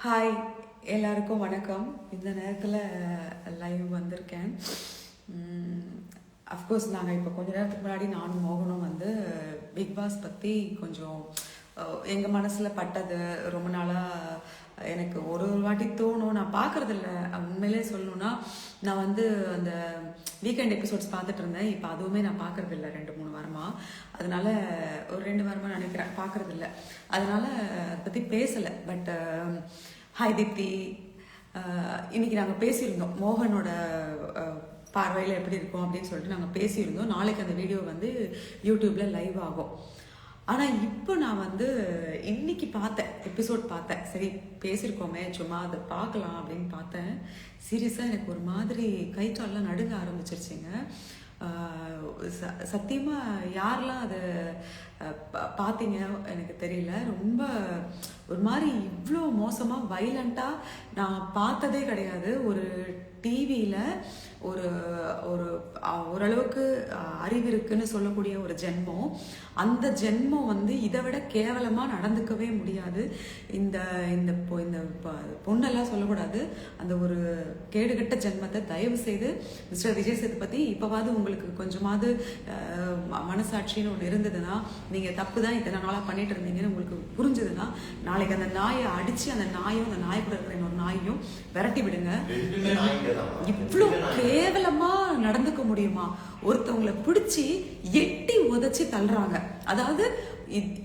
Hi, எல்லாருக்கும் வணக்கம். இந்த நேரத்தில் லைவ் வந்திருக்கேன். அஃப்கோர்ஸ் நாங்கள் இப்போ கொஞ்ச நேரத்துக்கு முன்னாடி நானும் மோகனும் வந்து பிக் பாஸ் பற்றி கொஞ்சம் எங்கள் மனசில் பட்டது ரொம்ப நாளாக எனக்கு ஒரு வாட்டி தோணும். நான் பார்க்குறதில்ல, உண்மையிலே சொல்லணுன்னா நான் வந்து அந்த வீக்கெண்ட் எபிசோட்ஸ் பார்த்துட்டு இருந்தேன். இப்போ அதுவுமே நான் பார்க்குறதில்ல 2-3 வாரமாக. அதனால ஒரு 2 வாரமாக நினைக்கிறேன் பார்க்குறதில்ல. அதனால அதை பற்றி பேசலை. பட் ஹாய் தீப்தி, இன்னைக்கு நாங்கள் பேசியிருந்தோம் மோகனோட பார்வையில் எப்படி இருக்கும் அப்படின்னு சொல்லிட்டு நாங்கள் பேசியிருந்தோம். நாளைக்கு அந்த வீடியோ வந்து யூடியூப்பில் லைவ் ஆகும். ஆனால் இப்போ நான் வந்து இன்னைக்கு பார்த்தேன், எபிசோட் பார்த்தேன். சரி பேசியிருக்கோமே, சும்மா அதை பார்க்கலாம் அப்படின்னு பார்த்தேன். சீரியஸாக எனக்கு ஒரு மாதிரி கை கால்லாம் நடுங்க ஆரம்பிச்சிருச்சுங்க. சத்தியமாக யாரெல்லாம் அதை பார்த்தீங்க எனக்கு தெரியல. ரொம்ப ஒரு மாதிரி இவ்வளோ மோசமாக வைலண்ட்டாக நான் பார்த்ததே கிடையாது. ஒரு டிவியில் ஒரு ஒரு ஓரளவுக்கு அறிவு இருக்குன்னு சொல்லக்கூடிய ஒரு ஜென்மம், அந்த ஜென்மம் வந்து இதை விட கேவலமாக நடந்துக்கவே முடியாது. இந்த இந்த பொண்ணெல்லாம் சொல்லக்கூடாது. அந்த ஒரு கேடுகட்ட ஜென்மத்தை தயவு செய்து மிஸ்டர் விஜய் சேதுபதி, இப்போவாது உங்களுக்கு கொஞ்சமாவது மனசாட்சின்னு ஒன்று இருந்ததுன்னா, நீங்கள் தப்பு தான் இத்தனை நாளாக பண்ணிட்டு இருந்தீங்கன்னு உங்களுக்கு புரிஞ்சுதுன்னா, நாளைக்கு அந்த நாயை அடித்து அந்த நாயும் அந்த நாய் கூட இருக்கிற இன்னொரு நாயையும் விரட்டி விடுங்க. இவ்வளோ கேவலமா நடந்துக்க முடியுமா? ஒருத்தவங்களை பிடிச்சி எட்டி உதச்சி தள்ளுறாங்க. அதாவது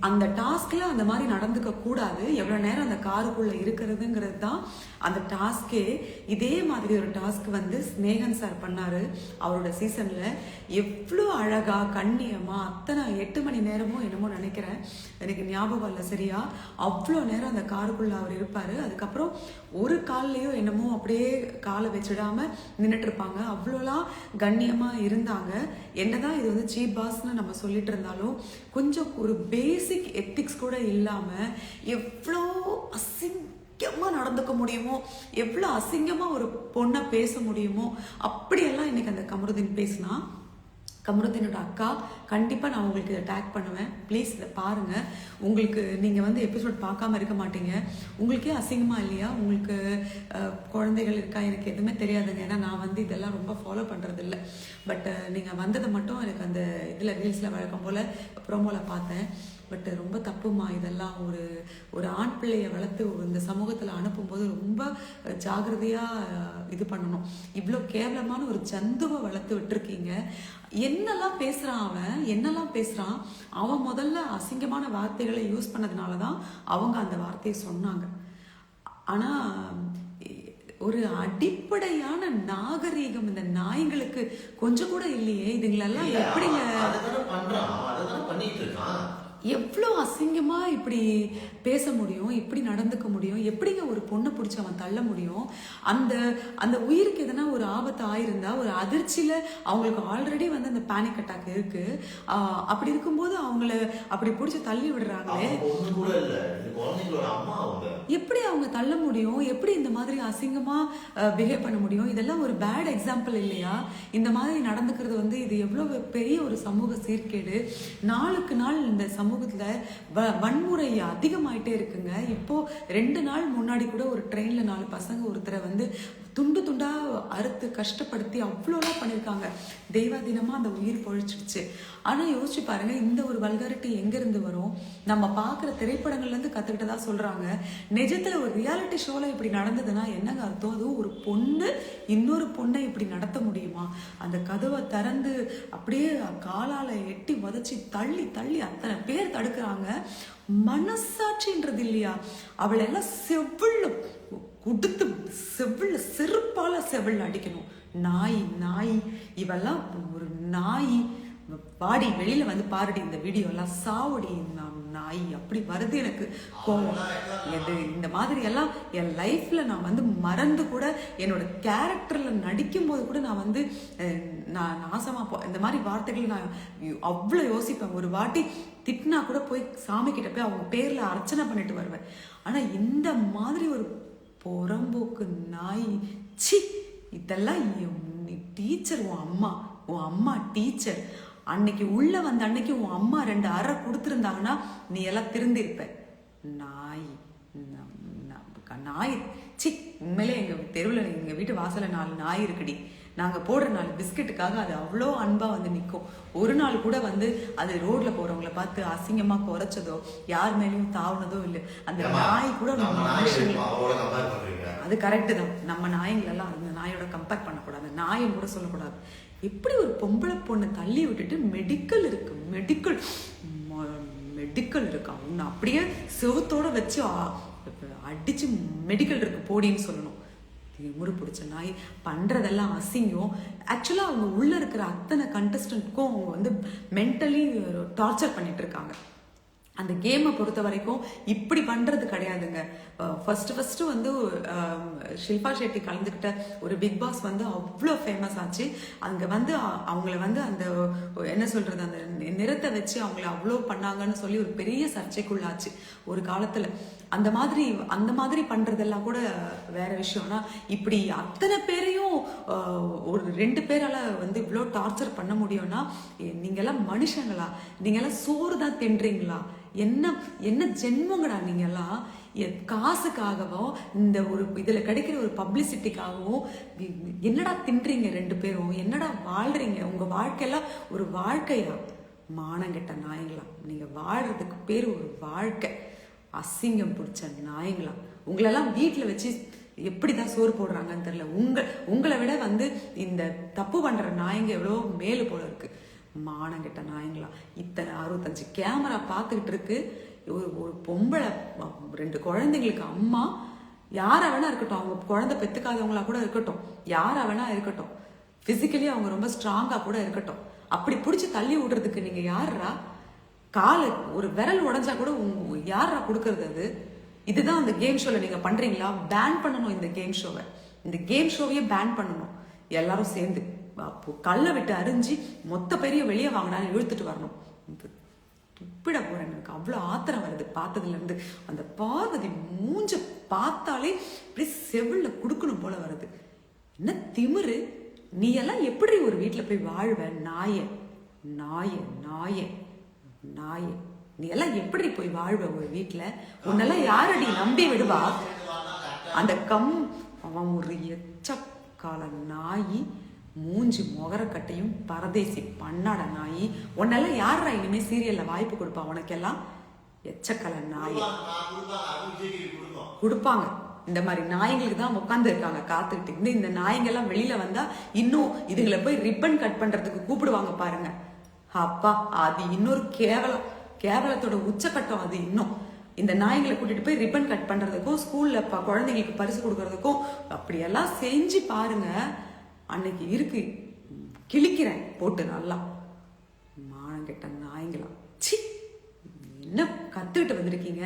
அந்த டாஸ்க்ல அந்த மாதிரி நடந்துக்க கூடாது. எவ்வளவு நேரம் அந்த காருக்குள்ள இருக்கிறதுங்கிறது தான் அந்த டாஸ்கே. இதே மாதிரி ஒரு டாஸ்க் வந்து ஸ்னேகன் சார் பண்ணாரு அவரோட சீசன்ல. எவ்வளோ அழகா கண்ணியமா அத்தனை 8 மணி நேரமோ என்னமோ நினைக்கிறேன், எனக்கு ஞாபகம் இல்லை சரியா. அவ்வளோ நேரம் அந்த காருக்குள்ள அவர் இருப்பாரு. அதுக்கப்புறம் ஒரு கால்லையோ என்னமோ அப்படியே காலை வச்சிடாம நின்றுட்டு இருப்பாங்க. அவ்வளோலாம் கண்ணியமா இருந்தாங்க. என்னதான் இது வந்து சீப் பாஸ்ன்னு நம்ம சொல்லிட்டு இருந்தாலும் கொஞ்சம் ஒரு பேசிக் எத்திக்ஸ் கூட இல்லாம எவ்வளோ அசிங்கமா நடந்துக்க முடியுமோ, எவ்வளோ அசிங்கமா ஒரு பொண்ணை பேச முடியுமோ, அப்படியெல்லாம் இன்னைக்கு அந்த கமருதீன் பேசினா. கமருதீனோட அக்கா, கண்டிப்பாக நான் உங்களுக்கு இதை டேக் பண்ணுவேன். ப்ளீஸ் இதை பாருங்கள். உங்களுக்கு நீங்கள் வந்து எபிசோட் பார்க்காம இருக்க மாட்டீங்க. உங்களுக்கே அசிங்கமாக இல்லையா? உங்களுக்கு குழந்தைகள் இருக்கா? எனக்கு எதுவுமே தெரியாதுங்க. ஏன்னா நான் வந்து இதெல்லாம் ரொம்ப ஃபாலோ பண்ணுறது இல்லை. பட் நீங்கள் வந்ததை மட்டும் எனக்கு அந்த இதில் ரீல்ஸில் வழக்கம் போல் ப்ரோமோவில் பார்த்தேன். பட் ரொம்ப தப்புமா இதெல்லாம். ஒரு ஆண் பிள்ளையை வளர்த்து இந்த சமூகத்தில் அனுப்பும்போது ரொம்ப ஜாகிரதையாக இது பண்ணணும். இவ்வளோ கேவலமான ஒரு ஜந்துவை வளர்த்து விட்டுருக்கீங்க. என்னெல்லாம் பேசுகிறான் அவன், என்னெல்லாம் பேசுகிறான் அவன். முதல்ல அசிங்கமான வார்த்தைகளை யூஸ் பண்ணதுனால தான் அவங்க அந்த வார்த்தையை சொன்னாங்க. ஆனால் ஒரு அடிப்படையான நாகரீகம் இந்த நாய்களுக்கு கொஞ்சம் கூட இல்லையே. இதுங்களெல்லாம் எப்படிங்க எவ்வளோ அசிங்கமா இப்படி பேச முடியும், இப்படி நடந்துக்க முடியும்? எப்படிங்க ஒரு பொண்ணை பிடிச்சி அவன் தள்ள முடியும்? அந்த அந்த உயிருக்கு எதனா ஒரு ஆபத்து ஆயிருந்தா, ஒரு அதிர்ச்சியில அவங்களுக்கு ஆல்ரெடி வந்து அந்த பேனிக் அட்டாக் இருக்கு. அப்படி இருக்கும்போது அவங்கள அப்படி பிடிச்சி தள்ளி விடுறாங்களே, எப்படி அவங்க தள்ள முடியும்? எப்படி இந்த மாதிரி அசிங்கமா பிஹேவ் பண்ண முடியும்? இதெல்லாம் ஒரு பேட் எக்ஸாம்பிள் இல்லையா? இந்த மாதிரி நடந்துக்கிறது வந்து இது எவ்வளவு பெரிய ஒரு சமூக சீர்கேடு. நாளுக்கு நாள் இந்த சமூகத்துல வன்முறை அதிகமாயிட்டே இருக்குங்க. இப்போ 2 நாள் முன்னாடி கூட ஒரு ட்ரெயின்ல 4 பசங்க ஒருத்தரை வந்து துண்டு துண்டா அறுத்து கஷ்டப்படுத்தி அவ்வளோலாம் பண்ணியிருக்காங்க. தெய்வாதீனமா அந்த உயிர் பொழிச்சிடுச்சு. ஆனால் யோசிச்சு பாருங்க, இந்த ஒரு வல்காரிட்டி எங்கேருந்து வரும்? நம்ம பார்க்குற திரைப்படங்கள்லேருந்து கற்றுக்கிட்டதா சொல்கிறாங்க. நிஜத்தில் ஒரு ரியாலிட்டி ஷோவில் இப்படி நடந்ததுன்னா என்னங்க அர்த்தம்? அதுவும் ஒரு பொண்ணு இன்னொரு பொண்ணை இப்படி நடத்த முடியுமா? அந்த கதவை திறந்து அப்படியே காலால் எட்டி உதச்சி தள்ளி தள்ளி அத்தனை பேர் தடுக்கிறாங்க. மனசாட்சின்றது இல்லையா? அவளெல்லாம் செவ்விழ் கொடுத்து செருப்பால செவிழ் அடிக்கணும். நாய் நாய் இவெல்லாம் ஒரு நாய். பாடி வெளியில வந்து பாருடி இந்த வீடியோ எல்லாம், சாவடி நாய். அப்படி வருது எனக்கு கோவம். இந்த மாதிரி எல்லாம் என் லைஃப்ல நான் வந்து மறந்து கூட என்னோட கேரக்டர்ல நடிக்கும் போது கூட நான் வந்து நான் நாசமா இந்த மாதிரி வார்த்தைகள் நான் அவ்வளோ யோசிப்பேன். ஒரு வாட்டி திட்டினா கூட போய் சாமி கிட்ட போய் அவங்க பேர்ல அர்ச்சனை பண்ணிட்டு வருவேன். ஆனா இந்த மாதிரி ஒரு புறம்போக்கு நாய், சி, இதெல்லாம் டீச்சர், உன் அம்மா டீச்சர். அன்னைக்கு உள்ள வந்த அன்னைக்கு உன் அம்மா 2 அறை கொடுத்துருந்தாங்கன்னா நீ எல்லாம் திருந்திருப்ப. நாய் நாய் சி உண்மையிலே எங்கள் தெருவில் எங்கள் வீட்டு வாசலில் 4 நாய் இருக்குடி. நாங்கள் போடுற 4 பிஸ்கெட்டுக்காக அது அவ்வளோ அன்பாக வந்து நிற்கும். ஒரு நாள் கூட வந்து அது ரோட்டில் போகிறவங்கள பார்த்து அசிங்கமாக குறைச்சதோ யார் மேலேயும் தாவுனதோ இல்லை. அந்த நாய் கூட அது கரெக்டு தான். நம்ம நாய்களெல்லாம் அந்த நாயோட கம்பேர் பண்ணக்கூடாது, நாயும் கூட சொல்லக்கூடாது. எப்படி ஒரு பொம்பளை பொண்ணை தள்ளி விட்டுட்டு மெடிக்கல் இருக்கு, மெடிக்கல் இருக்கா, உன்னை அப்படியே சிவத்தோட வச்சு அடிச்சு மெடிக்கல் இருக்கு போடின்னு சொல்லணும். முறு பிடிச்ச நாய் பண்ணுறதெல்லாம் அசிங்கம். ஆக்சுவலாக அவங்க உள்ளே இருக்கிற அத்தனை கண்டஸ்டன்ட்க்கும் அவங்க வந்து மென்டலி டார்ச்சர் பண்ணிட்டு இருக்காங்க. அந்த கேமை பொறுத்த வரைக்கும் இப்படி பண்ணுறது கிடையாதுங்க. ஃபஸ்ட்டு வந்து ஷில்பா ஷெட்டி கலந்துக்கிட்ட ஒரு பிக் பாஸ் வந்து அவ்வளோ ஃபேமஸ் ஆச்சு. அங்கே வந்து அவங்கள வந்து அந்த என்ன சொல்கிறது, அந்த நிறத்தை வச்சு அவங்கள அவ்வளோ பண்ணாங்கன்னு சொல்லி ஒரு பெரிய சர்ச்சைக்குள்ளாச்சு ஒரு காலத்தில். அந்த மாதிரி பண்ணுறதெல்லாம் கூட வேற விஷயம்னா, இப்படி அத்தனை பேரையும் ஒரு 2 பேரால் வந்து இவ்வளோ டார்ச்சர் பண்ண முடியும்னா, நீங்கள்லாம் மனுஷங்களா? நீங்கள்லாம் சோறு தான் தின்றீங்களா? என்ன ஜென்மங்கடா நீங்கெல்லாம்? காசுக்காகவோ இந்த ஒரு இதில் கிடைக்கிற ஒரு பப்ளிசிட்டிக்காகவும் என்னடா தின்றீங்க 2 பேரும்? என்னடா வாழ்றீங்க? உங்கள் வாழ்க்கையெல்லாம் ஒரு வாழ்க்கையா? மானங்கெட்ட நாயங்களா நீங்கள்? வாழ்றதுக்கு பேர் ஒரு வாழ்க்கை. அசிங்கம் பிடிச்ச நாயங்களா உங்களெல்லாம் வீட்டில் வச்சு எப்படிதான் சோறு போடுறாங்கன்னு தெரியல. உங்களை விட வந்து இந்த தப்பு பண்ற நாயங்க எவ்வளோ மேலு போல இருக்கு. மானங்கிட்ட நாயங்களா. இத்தனை 65 கேமரா பார்த்துக்கிட்டு இருக்கு. ஒரு பொம்பளை 2 குழந்தைங்களுக்கு அம்மா, யாரா வேணா இருக்கட்டும், அவங்க குழந்தை பெத்துக்காதவங்களா கூட இருக்கட்டும், யாரா வேணா இருக்கட்டும், பிசிக்கலி அவங்க ரொம்ப ஸ்ட்ராங்கா கூட இருக்கட்டும், அப்படி பிடிச்சி தள்ளி விடுறதுக்கு நீங்க யாரா? காலை ஒரு விரல் உடஞ்சா கூட யாரா கொடுக்கறது? அது இதுதான் அந்த கேம் ஷோல நீங்க பண்றீங்களா? பேன் பண்ணணும் இந்த கேம் ஷோவை. இந்த கேம் ஷோவையே பேன் பண்ணணும் எல்லாரும் சேர்ந்து. கல்லை விட்டு அரிஞ்சு மொத்த பெரிய வெளியே வாங்கினாலும் இழுத்துட்டு வரணும். துப்பிட போறேன். எனக்கு அவ்வளோ ஆத்திரம் வருது பார்த்ததுல இருந்து. அந்த பார்வதி மூஞ்ச பார்த்தாலே இப்படி செவில்ல குடுக்கணும் போல வருது. என்ன திமிரு! நீ எல்லாம் எப்படி ஒரு வீட்டுல போய் வாழ்வ? நாய நாய நாய நாய நீ எல்லாம் எப்படி போய் வாழ்வ ஒரு வீட்டுல? உன்னெல்லாம் யாரடி நம்பி விடுவா? அந்த அவன் ஒரு எச்சக்கால நாயி, மூஞ்சி முகரக்கட்டையும் பரதேசி பண்ணாட நாயி. உன்னெல்லாம் யாரா இனிமே சீரியல்ல வாய்ப்பு கொடுப்பா? உனக்கெல்லாம் எச்சக்கல நாய் கொடுப்பாங்க. இந்த மாதிரி நாய்களுக்கு தான் உட்காந்து இருக்காங்க காத்துக்கிட்டு. இந்த நாய்ங்கெல்லாம் வெளியில வந்தா இன்னும் இதுங்களை போய் ரிப்பன் கட் பண்றதுக்கு கூப்பிடுவாங்க பாருங்க. அப்பா, அது இன்னொரு கேவலத்தோட உச்சக்கட்டம். அது இன்னும் இந்த நாய்களை கூட்டிட்டு போய் ரிப்பன் கட் பண்றதுக்கும் ஸ்கூல்ல குழந்தைங்களுக்கு பரிசு கொடுக்கறதுக்கும் அப்படியெல்லாம் செஞ்சு பாருங்க. அன்னைக்கு இருக்கு கிழிக்கிறேன் போட்டு நல்லா. மானங்கெட்ட நாய்ங்களா, சி! என்ன கத்துக்கிட்டு வந்திருக்கீங்க?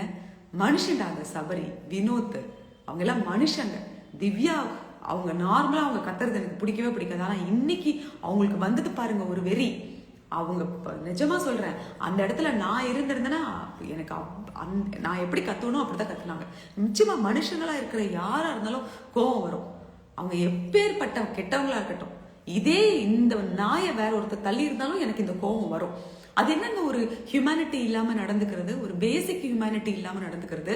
மனுஷன்டா அந்த சபரி, வினோத், அவங்க எல்லாம் மனுஷங்க. திவ்யா அவங்க நார்மலா அவங்க கத்துறது எனக்கு பிடிக்கவே பிடிக்காது. ஆனா இன்னைக்கு அவங்களுக்கு வந்தது பாருங்க ஒரு வெறி. அவங்க நிஜமா சொல்றேன், அந்த இடத்துல நான் இருந்திருந்தேன்னா எனக்கு நான் எப்படி கத்துவணும் அப்படிதான் கத்துனாங்க. நிச்சயமா மனுஷங்களா இருக்கிற யாரா இருந்தாலும் கோபம் வரும். அவங்க எப்பேற்பட்ட கெட்டவங்களா இருக்கட்டும். இதே இந்த நாயை வேற ஒருத்தர் தள்ளி இருந்தாலும் எனக்கு இந்த கோபம் வரும். அது என்னங்க ஒரு ஹியூமனிட்டி இல்லாம நடந்துக்கிறது, ஒரு பேசிக் ஹியூமனிட்டி இல்லாம நடந்துக்கிறது.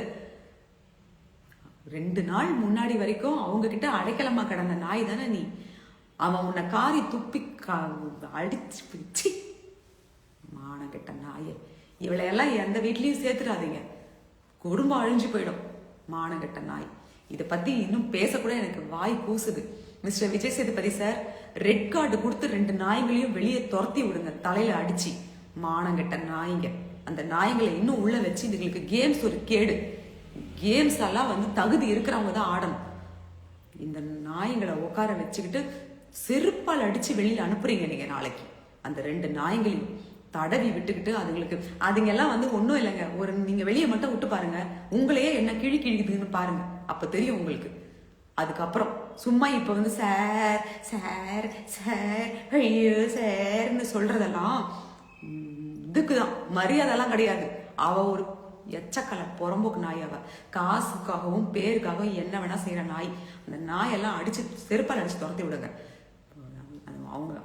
2 நாள் முன்னாடி வரைக்கும் அவங்க கிட்ட அடைக்கலமா கிடந்த நாய் தானே நீ. அவன் உன்னை காரி துப்பி அடிச்சு பிடிச்சி. மானங்கெட்ட நாயை. இவளையெல்லாம் எந்த வீட்லயும் சேர்த்துடாதீங்க, குடும்பம் அழிஞ்சு போயிடும். மானங்கெட்ட நாய். இதை பத்தி இன்னும் பேசக்கூட எனக்கு வாய் கூசுது. Mister Vijay Sethupathi sir, red card கொடுத்து 2 நாய்களையும் வெளியே துரத்தி விடுங்க, தலையில அடிச்சு. மானங்கெட்ட நாய்ங்க. அந்த நாய்களை இன்னும் உள்ள வச்சு இதுகளுக்கு கேம்ஸ் ஒரு கேடு. கேம்ஸ் எல்லாம் வந்து தகுதி இருக்கிறவங்க தான் ஆடணும். இந்த நாய்களை உட்கார வச்சுக்கிட்டு செருப்பால் அடிச்சு வெளியில அனுப்புறீங்க நீங்க நாளைக்கு. அந்த 2 நாய்களையும் தடவி விட்டுக்கிட்டு அதுங்க எல்லாம் வந்து ஒன்றும் இல்லைங்க. ஒரு நீங்க வெளியே மட்டும் விட்டு பாருங்க, உங்களையே என்ன கிழிக்குதுன்னு பாருங்க, அப்ப தெரியும் உங்களுக்கு. அதுக்கப்புறம் சும்மா இப்ப வந்து சார் சார் சார் ஐயோ சார்ன்னு சொல்றதெல்லாம் இதுக்குதான், மரியாதைலாம் கிடையாது. அவ ஒரு எச்சக்கலை புறம்போக்கு நாய். அவ காசுக்காகவும் பேருக்காகவும் என்ன வேணா செய்யற நாய். அந்த நாயெல்லாம் அடிச்சு செருப்பால் அடிச்சு துரத்தி விடுங்க.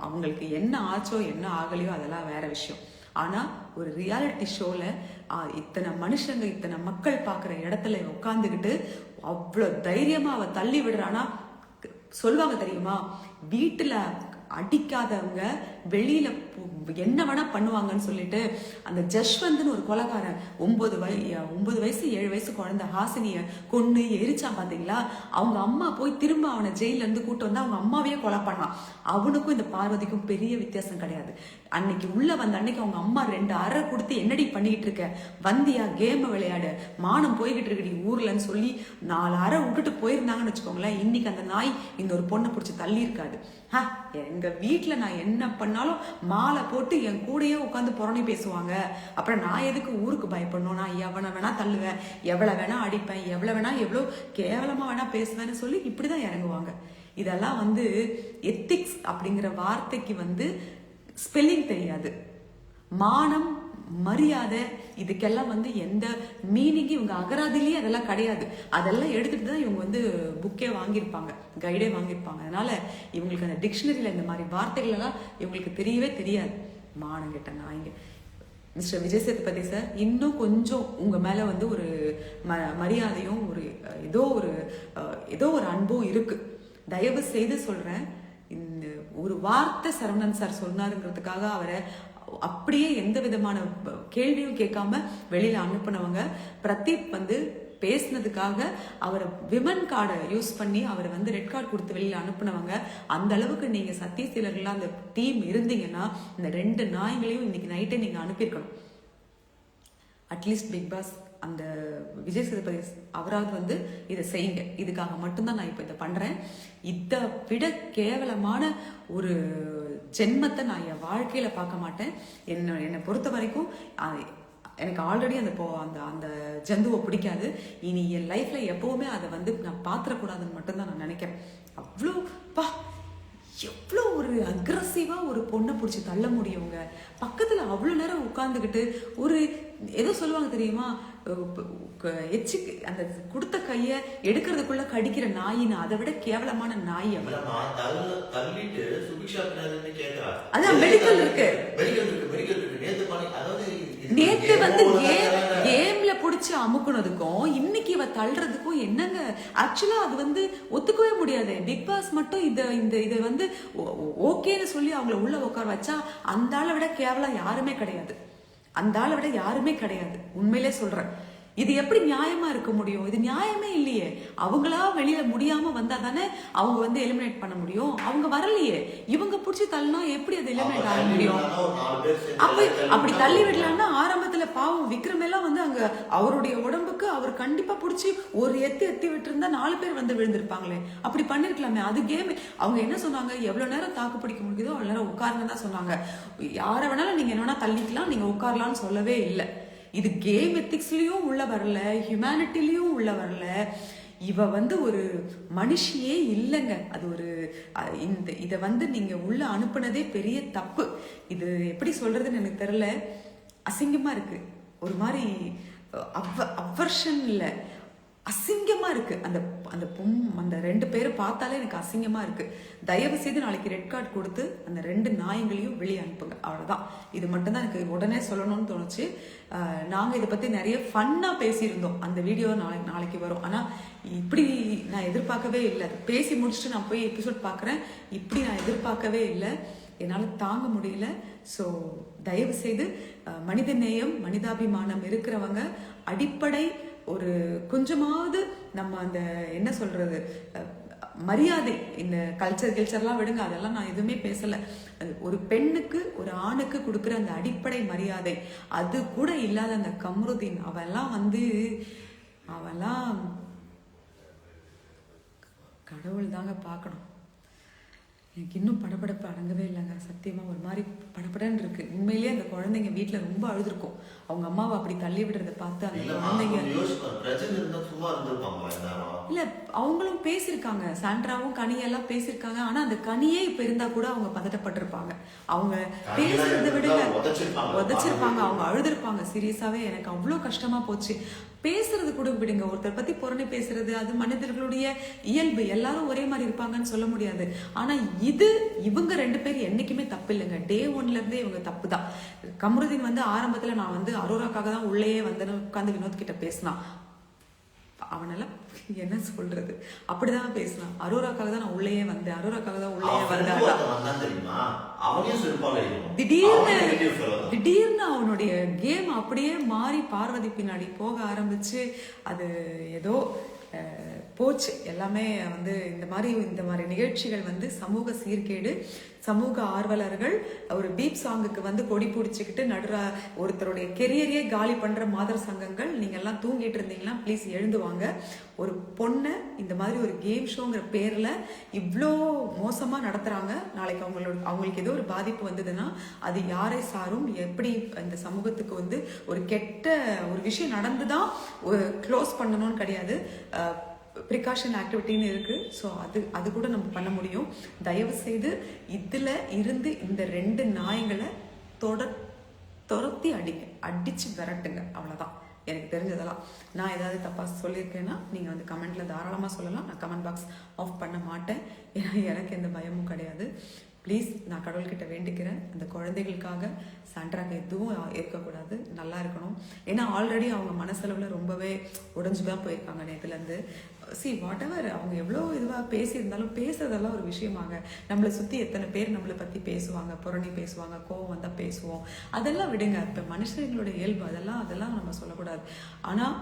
அவங்களுக்கு என்ன ஆச்சோ என்ன ஆகலையோ அதெல்லாம் வேற விஷயம். ஆனா ஒரு ரியாலிட்டி ஷோல இத்தனை மனுஷங்க இத்தனை மக்கள் பார்க்குற இடத்துல உட்காந்துக்கிட்டு அவ்வளோ தைரியமா அவ தள்ளி விடுறானா. சொல்லுவாங்க தெரியுமா, வீட்டுல அடிக்காதவங்க வெளியில என்ன வேணா பண்ணுவாங்கன்னு சொல்லிட்டு அந்த ஜஷ்வந்த்னு ஒரு கொலைகாரன் 9 வயசு 7 வயசு குழந்தை ஹாசினிய கொன்னு எரிச்சான் பாத்தீங்களா. அவங்க அம்மா போய் திரும்ப அவனை ஜெயில இருந்து கூட்டு வந்து அவங்க அம்மாவையே கொலை பண்ணான். அவனுக்கும் இந்த பார்வதிக்கும் பெரிய வித்தியாசம் கிடையாது. அன்னைக்கு உள்ள வந்த அன்னைக்கு அவங்க அம்மா 2 அறை கொடுத்து என்னடி பண்ணிக்கிட்டு இருக்க, வந்தியா கேம விளையாடு, மானம் போய்கிட்டு இருக்கடி ஊர்லன்னு சொல்லி 4 அறை விட்டுட்டு போயிருந்தாங்கன்னு வச்சுக்கோங்களேன், இன்னைக்கு அந்த நாய் இந்த ஒரு பொண்ணை பிடிச்சி தள்ளி இருக்காது. எங்க வீட்டுல நான் என்ன பண்ணாலும் மாலை போட்டு என் கூடயே உட்காந்து புறணி பேசுவாங்க. அப்புறம் நான் எதுக்கு ஊருக்கு பயப்படணும், நான் எவனை வேணா தள்ளுவேன், எவ்வளவு வேணா அடிப்பேன், எவ்வளவு வேணா எவ்வளவு கேவலமா வேணா பேசுவேன்னு சொல்லி இப்படிதான் இறங்குவாங்க. இதெல்லாம் வந்து எத்திக்ஸ் அப்படிங்கிற வார்த்தைக்கு ஸ்பெல்லிங் தெரியாது. மானம் மரியாதை இதுக்கெல்லாம் எந்த மீனிங் இவங்க அகராதிலேயே அதெல்லாம் கிடையாது. அதெல்லாம் எடுத்துட்டு தான் இவங்க புக்கே வாங்கியிருப்பாங்க, கைடே வாங்கியிருப்பாங்க. அதனால இவங்களுக்கு அந்த டிக்ஷனரியில இந்த மாதிரி வார்த்தைகள் எல்லாம் இவங்களுக்கு தெரியவே தெரியாது. மானம் கெட்ட நாய்ங்க. மிஸ்டர் விஜய் சேதுபதி சார், இன்னும் கொஞ்சம் உங்க மேல ஒரு மரியாதையும் ஒரு ஏதோ ஒரு அன்பும் இருக்கு. தயவு செய்து சொல்றேன், இந்த ஒரு வார்த்தை சரவணன் சார் சொன்னாருங்கிறதுக்காக அவரை அப்படியே எந்த விதமான கேள்வியும் கேட்காம வெளியில அனுப்புனவங்க. பிரதீப் பேசினதுக்காக அவரை விமன் கார்டை யூஸ் பண்ணி அவர் ரெட் கார்டு கொடுத்து வெளியில அனுப்புனவங்க. அந்த அளவுக்கு நீங்க சத்தியசீலர்களா அந்த டீம் இருந்தீங்கன்னா இந்த 2 நாய்களையும் இன்னைக்கு நைட்டே நீங்க அனுப்பியிருக்கணும். அட்லீஸ்ட் பிக் பாஸ் அந்த விஜய் சேதுபதி அவராவது இதை செய்யுங்க. இதுக்காக மட்டும்தான் நான் இப்ப இதை பண்றேன். இதை விட கேவலமான ஒரு ஜென்மத்தை நான் என் வாழ்க்கையில பார்க்க மாட்டேன். என்னை பொறுத்த வரைக்கும் எனக்கு ஆல்ரெடி அந்த ஜந்துவை பிடிக்காது. இனி என் லைஃப்ல எப்பவுமே அதை நான் பாத்திரக்கூடாதுன்னு மட்டும்தான் நான் நினைக்கிறேன். எவ்வளோ ஒரு அக்ரஸிவா ஒரு பொண்ணை பிடிச்சி தள்ள முடியுங்க. பக்கத்துல அவ்வளோ நேரம் உட்கார்ந்துக்கிட்டு ஏதோ சொல்லுவாங்க தெரியுமா, எச்சிக்கு அந்த கொடுத்த கைய எடுக்கிறதுக்குள்ள கடிக்கிற நாயின்னு, அதை விட கேவலமான நாய். அதான் மெடிக்கல் இருக்கு. நேத்து கேம்ல புடிச்சு அமுக்குனதுக்கும் இன்னைக்கு இவ தள்ளுறதுக்கும் என்னங்க? ஆக்சுவலா அது ஒத்துக்கவே முடியாது. பிக் பாஸ் மட்டும் இதை ஓகேன்னு சொல்லி அவங்கள உள்ள உட்கார வச்சா அந்த ஆளை விட கேவலம் யாருமே கிடையாது. அந்த ஆளை விட யாருமே கிடையாது. உண்மையிலே சொல்றேன். இது எப்படி நியாயமா இருக்க முடியும்? இது நியாயமே இல்லையே. அவங்களா வெளியில முடியாம வந்தா தானே அவங்க எலிமினேட் பண்ண முடியும். அவங்க வரலையே, இவங்க புடிச்சு தள்ளினா எப்படி அது எலிமினேட் ஆக முடியும்? அப்படி தள்ளி விடலான்னா ஆரம்பத்துல பாவம் விக்ரம் எல்லாம் அங்க அவருடைய உடம்புக்கு அவர் கண்டிப்பா புடிச்சு ஒரு எத்தி விட்டு இருந்தா 4 பேர் விழுந்திருப்பாங்களே. அப்படி பண்ணிருக்கலாமே. அது கேம். அவங்க என்ன சொன்னாங்க, எவ்வளவு நேரம் தாக்கு பிடிக்க முடியுதோ அவ்வளவு நேரம் உட்காருன்னு தான் சொன்னாங்க. யார வேணாலும் நீங்க என்ன வேணா தள்ளிக்கலாம், நீங்க உட்காரலாம்னு சொல்லவே இல்லை. இது கேம் எத்திக்ஸ்லயும் உள்ள வரல, ஹியூமனிட்டிலயும் உள்ள வரல. இவ ஒரு மனுஷியே இல்லைங்க. அது ஒரு இதை நீங்க உள்ள அனுப்புனதே பெரிய தப்பு. இது எப்படி சொல்றதுன்னு எனக்கு தெரியல. அசிங்கமா இருக்கு. ஒரு மாதிரி அவர்ஷன் இல்ல, அசிங்கமா இருக்கு. அந்த 2 பேரை பார்த்தாலே எனக்கு அசிங்கமா இருக்கு. தயவு செய்து நாளைக்கு ரெட் கார்டு கொடுத்து அந்த 2 நாயங்களையும் வெளியே அனுப்புங்க. அவ்வளவுதான். இது மட்டும்தான் எனக்கு உடனே சொல்லணும்னு தோணுச்சு. நாங்க இதை பத்தி நிறைய ஃபன்னா பேசியிருந்தோம். அந்த வீடியோ நாளைக்கு வரும். ஆனா இப்படி நான் எதிர்பார்க்கவே இல்லை. பேசி முடிச்சுட்டு நான் போய் எபிசோட் பாக்குறேன். இப்படி நான் எதிர்பார்க்கவே இல்லை. என்னால தாங்க முடியல. ஸோ தயவு செய்து மனித நேயம், மனிதாபிமானம் இருக்கிறவங்க அடிப்படை ஒரு கொஞ்சமாவது நம்ம அந்த என்ன சொல்றது மரியாதை, இந்த கல்ச்சர்லாம் விடுங்க, அதெல்லாம் நான் எதுவுமே பேசல. ஒரு பெண்ணுக்கு ஒரு ஆணுக்கு கொடுக்குற அந்த அடிப்படை மரியாதை அது கூட இல்லாத அந்த கம்ருதீன் அவெல்லாம் கடவுள் தாங்க பார்க்கணும். எனக்கு இன்னும் படபடப்பு அடங்கவே இல்லைங்க. சத்தியமா ஒரு மாதிரி படபடன்னு இருக்கு. உண்மையிலேயே அந்த குழந்தைங்க வீட்டுல ரொம்ப அழுதுருக்கும். அவங்க அம்மாவை அப்படி தள்ளி விடுறத பார்த்து அந்த குழந்தைங்க இல்ல, அவங்களும் பேசியிருக்காங்க. சாண்ட்ராவும் கனியெல்லாம் பேசியிருக்காங்க. ஆனா அந்த கனியே இப்ப இருந்தா கூட அவங்க பதட்டப்பட்டிருப்பாங்க. அவங்க பேசுறதை விட உதச்சிருப்பாங்க, அவங்க அழுதுருப்பாங்க. சீரியஸாவே எனக்கு அவ்வளவு கஷ்டமா போச்சு. பேசுறது கூட விடுங்க, ஒருத்தர் பத்தி புறணி பேசுறது அது மனிதர்களுடைய இயல்பு, எல்லாரும் ஒரே மாதிரி இருப்பாங்கன்னு சொல்ல முடியாது. ஆனா இவங்க 2 பேர் என்னைக்குமே தப்பு இல்லைங்க. டே 1ல இருந்தே இவங்க தப்பு தான். கமருதீன் வந்து ஆரம்பத்துல நான் வந்து அரோராக்காக தான் உள்ளேயே வந்து உட்காந்து வினோத் கிட்ட பேசினான். அவனால என்ன சொல்றது, அப்படிதான் பேசினான். அரோராக்காக தான் நான் உள்ளேயே வந்தேன், அரோராக்காக தான் உள்ளேயே வந்தேன். திடீர்னு அவனுடைய கேம் அப்படியே மாறி பார்வதி பின்னாடி போக ஆரம்பிச்சு அது ஏதோ போச்சு எல்லாமே. வந்து இந்த மாதிரி நிகழ்ச்சிகள் வந்து சமூக சீர்கேடு, சமூக ஆர்வலர்கள் ஒரு பீப் சாங்குக்கு வந்து கொடி பிடிச்சிக்கிட்டு ஒருத்தருடைய கெரியரையே காலி பண்ற மாதர் சங்கங்கள், நீங்க எல்லாம் தூங்கிட்டு இருந்தீங்கன்னா ப்ளீஸ் எழுந்து வாங்க. ஒரு பொண்ணை இந்த மாதிரி ஒரு கேம் ஷோங்கிற பேர்ல இவ்வளோ மோசமா நடத்துறாங்க. நாளைக்கு அவங்களுக்கு ஏதோ ஒரு பாதிப்பு வந்ததுன்னா அது யாரை சாரும், எப்படி இந்த சமூகத்துக்கு வந்து ஒரு கெட்ட ஒரு விஷயம் நடந்துதான் க்ளோஸ் பண்ணணும்னு கிடையாது, ப்ரிகாஷன் ஆக்டிவிட்டின்னு இருக்கு. ஸோ அது கூட நம்ம பண்ண முடியும். தயவு செய்து இதுல இருந்து இந்த 2 நாய்களை துரத்தி அடிச்சு விரட்டுங்க. அவ்வளவுதான் எனக்கு தெரிஞ்சதெல்லாம். நான் ஏதாவது தப்பா சொல்லியிருக்கேன்னா நீங்க வந்து கமெண்ட்ல தாராளமா சொல்லலாம். நான் கமெண்ட் பாக்ஸ் ஆஃப் பண்ண மாட்டேன், ஏன்னா எனக்கு எந்த பயமும் கிடையாது. ப்ளீஸ் நான் கடவுள்கிட்ட வேண்டிக்கிறேன், அந்த குழந்தைகளுக்காக சாண்ட்ராக்கு எதுவும் இருக்கக்கூடாது, நல்லா இருக்கணும். ஏன்னா ஆல்ரெடி அவங்க மனசளவில் ரொம்பவே உடைஞ்சு தான் போயிருக்காங்க நேற்றுலேருந்து. வாட் எவர் அவங்க எவ்வளோ இதுவாக பேசியிருந்தாலும் பேசுறதெல்லாம் ஒரு விஷயமாங்க. நம்மளை சுற்றி எத்தனை பேர் நம்மளை பற்றி பேசுவாங்க, புரணி பேசுவாங்க, கோவம் வந்தால் பேசுவோம், அதெல்லாம் விடுங்க. இப்போ மனுஷங்களுடைய இயல்பு, அதெல்லாம் நம்ம சொல்லக்கூடாது. ஆனால்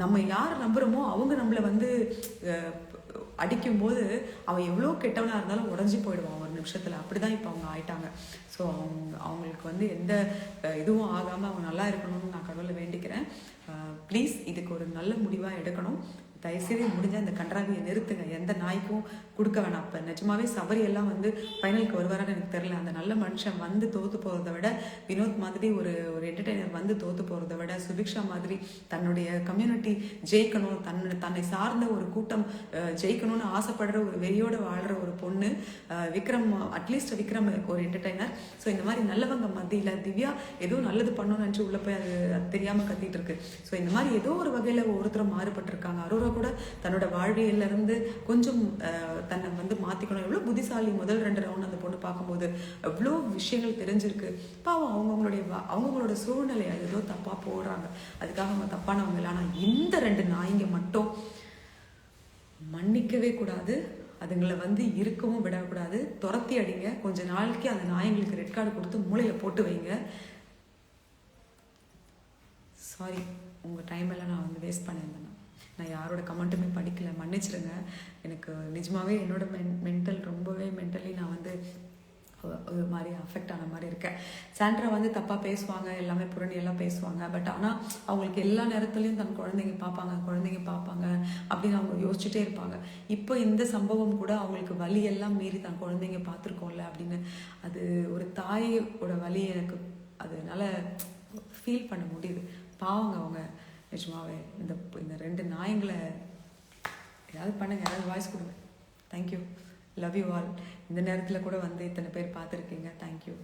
நம்ம யார் நம்புகிறோமோ அவங்க நம்மளை வந்து அடிக்கும்போது அவன் எவ்வளோ கெட்டவனாக இருந்தாலும் உடஞ்சி போயிடுவான் ஒரு நிமிஷத்தில். அப்படிதான் இப்போ அவங்க ஆயிட்டாங்க. ஸோ அவங்களுக்கு வந்து எந்த இதுவும் ஆகாமல் அவங்க நல்லா இருக்கணும்னு நான் கடவுளை வேண்டிக்கிறேன். ப்ளீஸ் இதுக்கு ஒரு நல்ல முடிவாக எடுக்கணும். தயவுசெய்து முடிஞ்ச அந்த கன்றாவியை நிறுத்துங்க, எந்த நாய்க்கும் கொடுக்க வேணாம். இப்போ நிஜமாவே சபரி எல்லாம் வந்து ஃபைனலுக்கு வருவாரான்னு எனக்கு தெரியல. அந்த நல்ல மனுஷன் வந்து தோற்று போகிறத விட, வினோத் மாதிரி ஒரு என்டர்டெய்னர் வந்து தோற்று போகிறத விட, சுபிக்ஷா மாதிரி தன்னுடைய கம்யூனிட்டி ஜெயிக்கணும், தன்னை சார்ந்த ஒரு கூட்டம் ஜெயிக்கணும்னு ஆசைப்படுற ஒரு வெறியோடு வாழ்கிற ஒரு பொண்ணு விக்ரம், அட்லீஸ்ட் விக்ரம் ஒரு என்டர்டெய்னர். ஸோ இந்த மாதிரி நல்லவங்க மத்தியில் திவ்யா ஏதோ நல்லது பண்ணணும்னு நினச்சி உள்ளே போய் அது தெரியாமல் கத்திட்டு இருக்கு. ஸோ இந்த மாதிரி ஏதோ ஒரு வகையில் ஒவ்வொருத்தரும் மாறுபட்டிருக்காங்க. அரோரா கூட தன்னோட வாழ்வியல்ல இருந்து கொஞ்சம் தன்னை வந்து மாத்திக்கணும். எவ்வளவு புத்திசாலி, முதல் 2 ரவுண்ட் அந்த பொண்ணு பார்க்கும்போது எவ்வளோ விஷயங்கள் தெரிஞ்சிருக்கு. பாவம் அவங்கவுங்களோட சூழ்நிலை ஏதோ தப்பா போடுறாங்க, அதுக்காக அவங்க தப்பானவங்க இல்லை. ஆனா இந்த 2 நாய்ங்க மட்டும் மன்னிக்கவே கூடாது, அதுங்களை வந்து இருக்கவும் விடக்கூடாது, துரத்தி அடிங்க. கொஞ்ச நாளைக்கு அந்த நாய்ங்களுக்கு ரெட் கார்டு கொடுத்து மூளையில போட்டு வைங்க. சாரி, உங்க டைம் எல்லாம் நான் வந்து வேஸ்ட் பண்ணியிருந்தேன். நான் யாரோட கமெண்ட்டுமே படிக்கல, மன்னிச்சிடுங்க. எனக்கு நிஜமாவே என்னோட மென்டலி நான் வந்து ஒரு மாதிரி அஃபெக்ட் ஆன மாதிரி இருக்கேன். சாண்ட்ரா வந்து தப்பாக பேசுவாங்க, எல்லாமே புரணி எல்லாம் பேசுவாங்க. பட் ஆனால் அவங்களுக்கு எல்லா நேரத்துலையும் தன் குழந்தைங்க பார்ப்பாங்க அப்படின்னு அவங்க யோசிச்சுட்டே இருப்பாங்க. இப்போ இந்த சம்பவம் கூட அவங்களுக்கு வலி எல்லாம் மீறி தன் குழந்தைங்க பார்த்துருக்கோம்ல அப்படின்னு, அது ஒரு தாயோட வலி எனக்கு அதனால ஃபீல் பண்ண முடியுது. பாவங்க அவங்க நிஜமாவே. இந்த 2 நாய்ங்களை ஏதாவது பண்ணுங்க, ஏதாவது வாய்ஸ் கொடுங்க. Thank you, love you all. இந்த நேரத்தில் கூட வந்து இத்தனை பேர் பார்த்துருக்கீங்க, தேங்க்யூ.